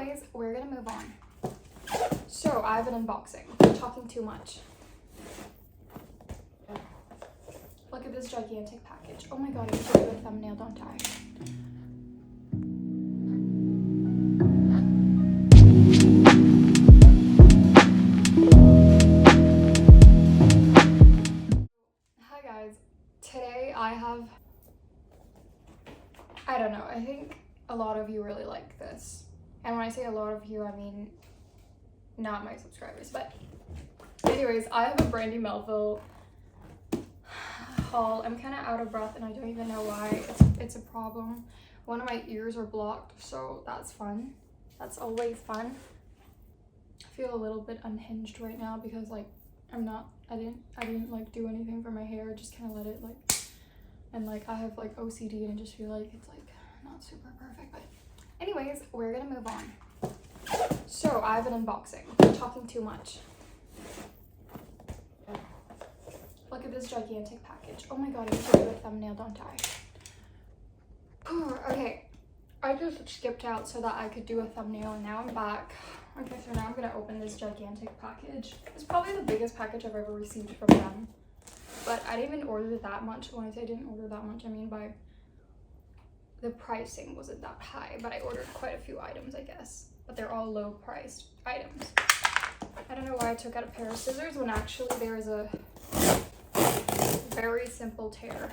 Anyways, we're gonna move on. So I have an unboxing. I'm talking too much. Look at this gigantic package. Oh my god, I should do a thumbnail, don't I? Hi guys. Today I don't know, I think a lot of you really like this. And when I say a lot of you, I mean not my subscribers, but anyways, I have a Brandy Melville haul. I'm kind of out of breath and I don't even know why. It's a problem. One of my ears are blocked, so that's fun. That's always fun. I feel a little bit unhinged right now because like I didn't like do anything for my hair. I just kind of let it like, and like I have like OCD and I just feel like it's like not super perfect, but anyways, we're gonna move on. So I have an unboxing. I'm talking too much. Look at this gigantic package. Oh my god, I should do a thumbnail, don't I? Okay, I just skipped out so that I could do a thumbnail and now I'm back. Okay, so now I'm gonna open this gigantic package. It's probably the biggest package I've ever received from them. But I didn't even order that much. When I say I didn't order that much, I mean by the pricing wasn't that high, but I ordered quite a few items, I guess. But they're all low priced items. I don't know why I took out a pair of scissors when actually there is a very simple tear.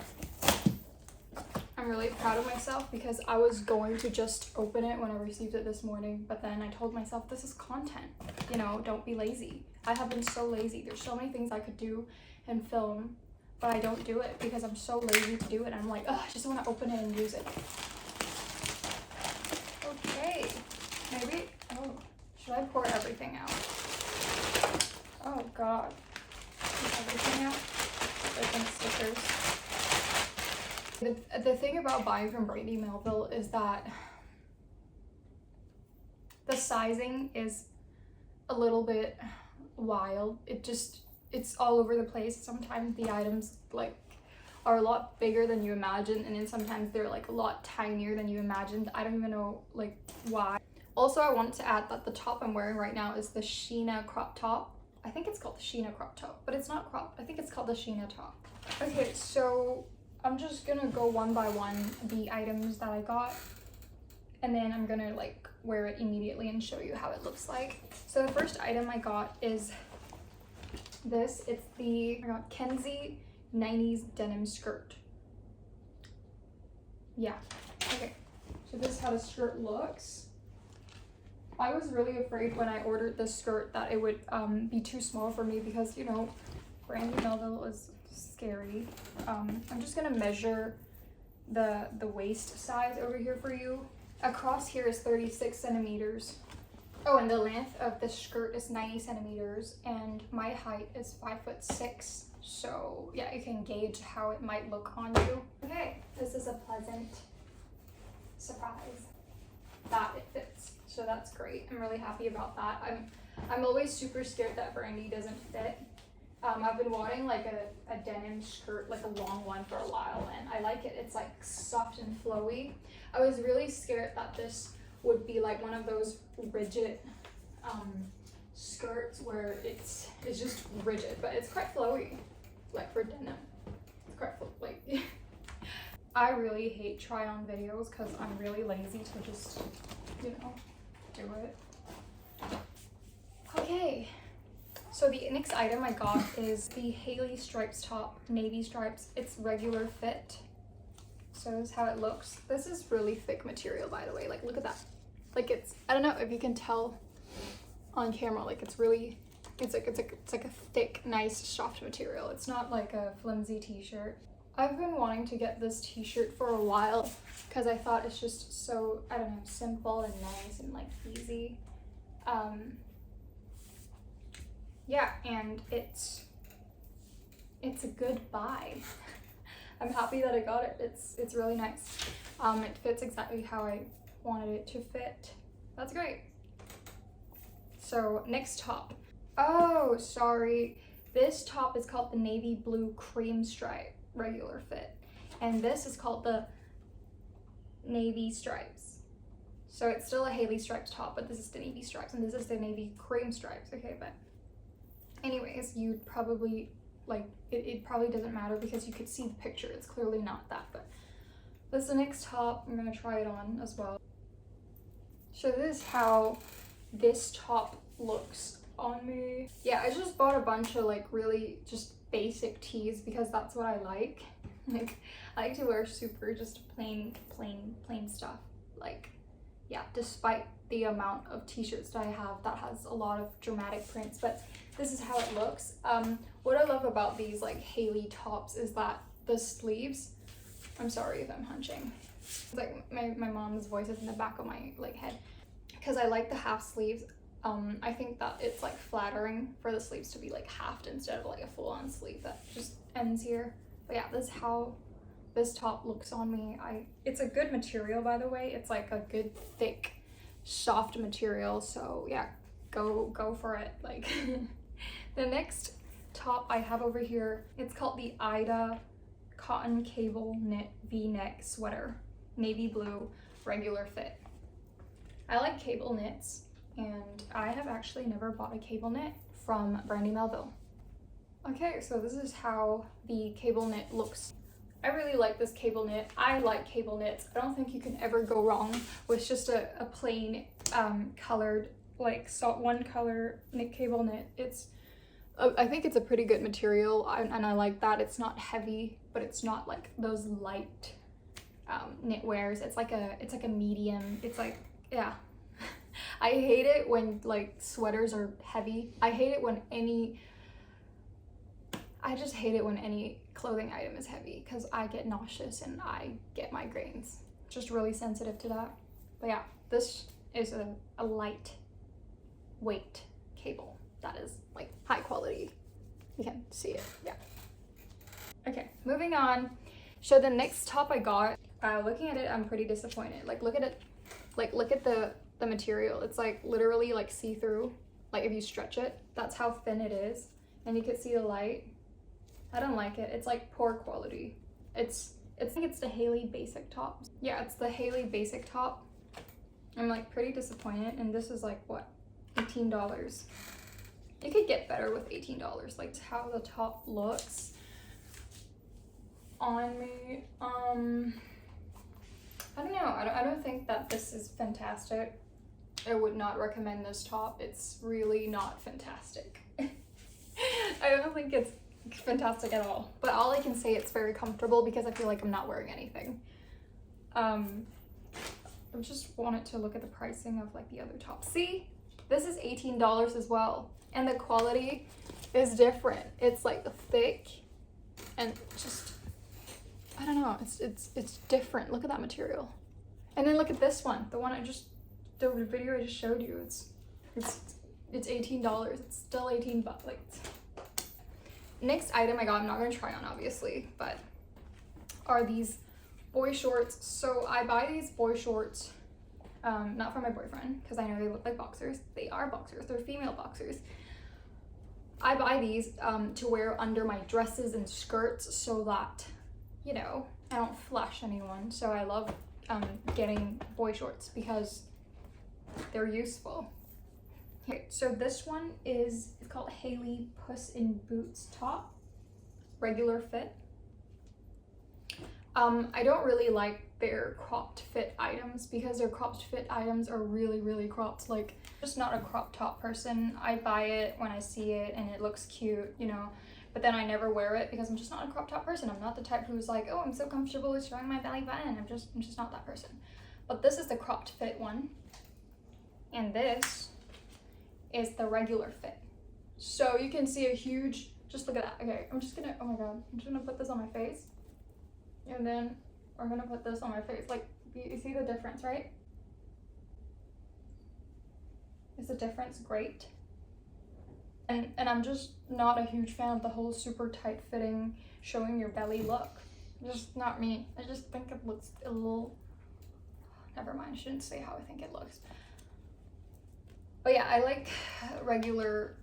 I'm really proud of myself because I was going to just open it when I received it this morning, but then I told myself this is content, you know, don't be lazy. I have been so lazy. There's so many things I could do and film, but I don't do it because I'm so lazy to do it. I'm like, oh, I just want to open it and use it. Okay, maybe, oh, should I pour everything out? Oh god, is everything out? Like stickers. The thing about buying from Brandy Melville is that the sizing is a little bit wild. It's all over the place. Sometimes the items like are a lot bigger than you imagine, and then sometimes they're like a lot tinier than you imagined. I don't even know like why. Also, I wanted to add that the top I'm wearing right now is the SHEENA crop top. I think it's called the SHEENA crop top, but it's not crop. I think it's called the SHEENA top. Okay, so I'm just gonna go one by one the items that I got, and then I'm gonna like wear it immediately and show you how it looks like. So the first item I got is this. It's the KENZIE 90s denim skirt. Yeah, okay, so this is how the skirt looks. I was really afraid when I ordered this skirt that it would be too small for me because, you know, Brandy Melville is scary. I'm just gonna measure the waist size over here for you. Across here is 36 centimeters. Oh, and the length of the skirt is 90 centimeters, and my height is 5'6". So yeah, you can gauge how it might look on you. Okay, this is a pleasant surprise that it fits. So that's great. I'm really happy about that. I'm always super scared that Brandy doesn't fit. I've been wanting like a denim skirt, like a long one for a while, and I like it. It's like soft and flowy. I was really scared that this would be like one of those rigid skirts where it's just rigid, but it's quite flowy, like for denim. It's quite like I really hate try on videos because I'm really lazy to just, you know, do it. Okay, so the next item I got is the HAILIE stripes top, navy stripes. It's regular fit. So this is how it looks. This is really thick material, by the way. Like, look at that. Like, it's, I don't know if you can tell on camera, like it's really, it's like a thick, nice, soft material. It's not like a flimsy t-shirt. I've been wanting to get this t-shirt for a while because I thought it's just so, I don't know, simple and nice and like easy. Yeah, and it's a good buy. I'm happy that I got it. It's really nice. It fits exactly how I wanted it to fit. That's great. So next top. Oh, sorry. This top is called the navy blue cream stripe regular fit, and this is called the navy stripes. So it's still a Hailey striped top, but this is the navy stripes, and this is the navy cream stripes. Okay, but anyways, you'd probably like it probably doesn't matter because you could see the picture. It's clearly not that, but this is the next top. I'm gonna try it on as well. So this is how this top looks on me. Yeah, I just bought a bunch of like really just basic tees because that's what I like. Like, I like to wear super just plain stuff. Like, yeah, despite the amount of t-shirts that I have that has a lot of dramatic prints, but this is how it looks. What I love about these like Hailey tops is that the sleeves, I'm sorry if I'm hunching. It's like my mom's voice is in the back of my like head. Because I like the half sleeves. I think that it's like flattering for the sleeves to be like halved instead of like a full-on sleeve that just ends here. But yeah, this is how this top looks on me. It's a good material, by the way. It's like a good thick soft material, so yeah, go for it. Like the next top I have over here, it's called the Ida cotton cable knit v-neck sweater, navy blue, regular fit. I like cable knits, and I have actually never bought a cable knit from Brandy Melville. Okay, so this is how the cable knit looks. I really like this cable knit. I like cable knits. I don't think you can ever go wrong with just a plain colored, like one color knit cable knit. I think it's a pretty good material, and I like that. It's not heavy, but it's not like those light knitwears. It's like a medium. It's like, yeah. I hate it when like sweaters are heavy. I just hate it when any clothing item is heavy because I get nauseous and I get migraines. Just really sensitive to that. But yeah, this is a light weight cable that is like high quality. You can see it, yeah. Okay, moving on. So the next top I got, looking at it, I'm pretty disappointed. Like look at it, like look at the material. It's like literally like see-through. Like if you stretch it, that's how thin it is. And you can see the light. I don't like it. It's like poor quality. I think it's the Hailey basic top. Yeah, it's the Hailey basic top. I'm like pretty disappointed, and this is like what, $18. You could get better with $18. Like how the top looks on me. I don't know. I don't think that this is fantastic. I would not recommend this top. It's really not fantastic. I don't think it's fantastic at all, but all I can say, it's very comfortable because I feel like I'm not wearing anything. I just wanted to look at the pricing of like the other tops. See, this is $18 as well, and the quality is different. It's like thick and just, I don't know, it's different. Look at that material, and then look at this one, the video I just showed you. It's $18. It's still 18 bucks. Like, next item I got, I'm not gonna try on obviously, but are these boy shorts. So I buy these boy shorts, not for my boyfriend because I know they look like boxers. They are boxers, they're female boxers. I buy these to wear under my dresses and skirts so that, you know, I don't flash anyone. So I love getting boy shorts because they're useful. Okay, so this one it's called Hailey Puss in Boots top, regular fit. I don't really like their cropped fit items because their cropped fit items are really cropped. Like, I'm just not a crop top person. I buy it when I see it and it looks cute, you know, but then I never wear it because I'm just not a crop top person. I'm not the type who's like, oh, I'm so comfortable with showing my belly button. I'm just not that person. But this is the cropped fit one, and this is the regular fit. So you can see a huge, just look at that. Okay, I'm just gonna, oh my god, I'm just gonna put this on my face, and then we're gonna put this on my face. Like, you see the difference, right? Is the difference great? And I'm just not a huge fan of the whole super tight fitting, showing your belly look. Just not me. I just think it looks a little, never mind, I shouldn't say how I think it looks. But yeah, I like regular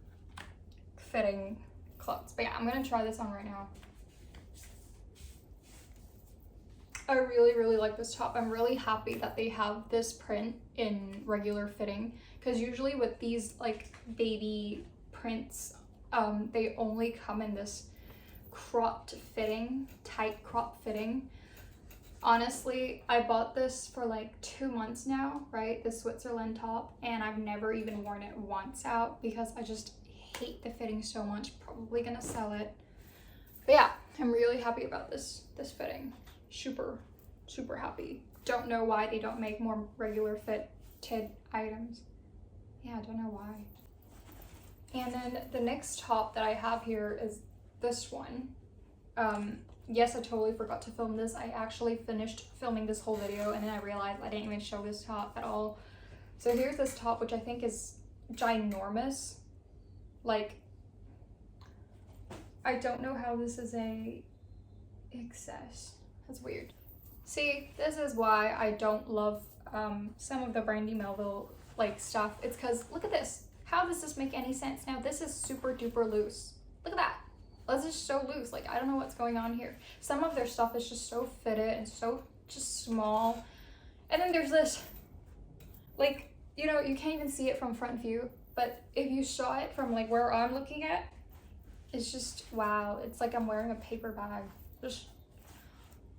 fitting clothes. But yeah, I'm gonna try this on right now. I really like this top. I'm really happy that they have this print in regular fitting, because usually with these like baby prints, they only come in this cropped fitting, tight crop fitting. Honestly, I bought this for like 2 months now, right? The Switzerland top, and I've never even worn it once out because I just hate the fitting so much. Probably gonna sell it. But yeah, I'm really happy about this fitting. Super happy. Don't know why they don't make more regular fitted items. Yeah, I don't know why. And then the next top that I have here is this one. Yes, I totally forgot to film this. I actually finished filming this whole video and then I realized I didn't even show this top at all. So here's this top, which I think is ginormous. Like, I don't know how this is a excess. That's weird. See, this is why I don't love some of the Brandy Melville like stuff. It's because look at this. How does this make any sense now? This is super duper loose. Look at that. This is so loose. Like, I don't know what's going on here. Some of their stuff is just so fitted and so just small. And then there's this, like, you know, you can't even see it from front view, but if you saw it from like where I'm looking at, it's just, wow. It's like I'm wearing a paper bag. Just,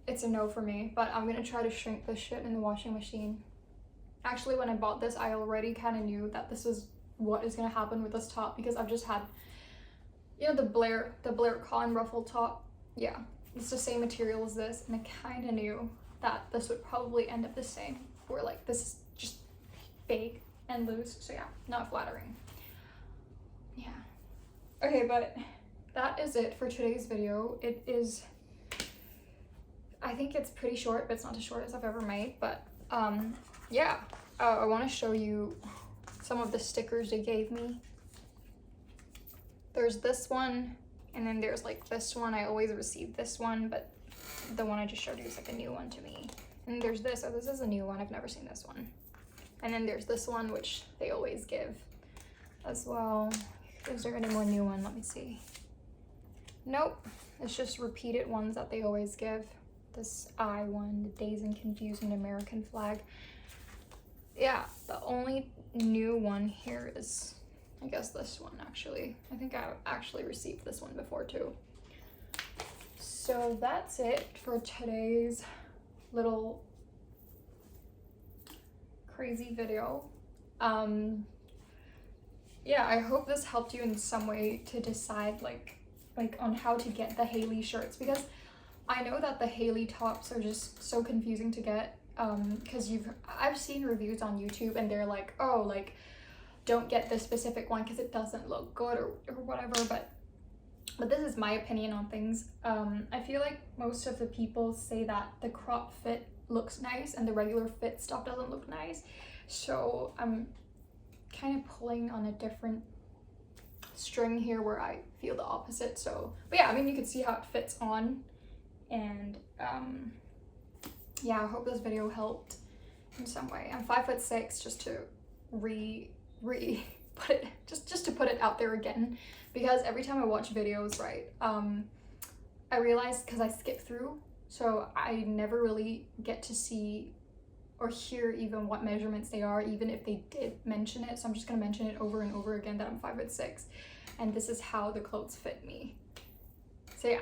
it's a no for me, but I'm gonna try to shrink this shit in the washing machine. Actually, when I bought this, I already kind of knew that this is what is gonna happen with this top because I've just had, you know, the Blair cotton ruffle top. Yeah, it's the same material as this, and I kind of knew that this would probably end up the same, where like this is just big and loose. So yeah, not flattering. Yeah. Okay, but that is it for today's video. It is, I think it's pretty short, but it's not as short as I've ever made. But yeah, I want to show you some of the stickers they gave me. There's this one, and then there's like this one. I always receive this one, but the one I just showed you is like a new one to me. And there's this. Oh, this is a new one. I've never seen this one. And then there's this one, which they always give as well. Is there any more new one? Let me see. Nope. It's just repeated ones that they always give. This I one, the Dazed and Confused American flag. Yeah, the only new one here is, I guess, this one actually. I think I actually received this one before too. So that's it for today's little crazy video. Yeah, I hope this helped you in some way to decide like on how to get the HAILIE shirts, because I know that the HAILIE tops are just so confusing to get, because I've seen reviews on YouTube and they're like, oh, like, don't get this specific one because it doesn't look good or whatever, but this is my opinion on things. I feel like most of the people say that the crop fit looks nice and the regular fit stuff doesn't look nice, so I'm kind of pulling on a different string here where I feel the opposite. So, but yeah, I mean, you can see how it fits on, and yeah, I hope this video helped in some way. I'm 5'6", just to put it just to put it out there again, because every time I watch videos, right, I realize, because I skip through, so I never really get to see or hear even what measurements they are, even if they did mention it. So I'm just gonna mention it over and over again that I'm 5'6", and this is how the clothes fit me. So yeah,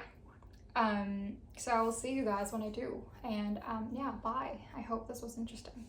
so I will see you guys when I do, and yeah, bye. I hope this was interesting.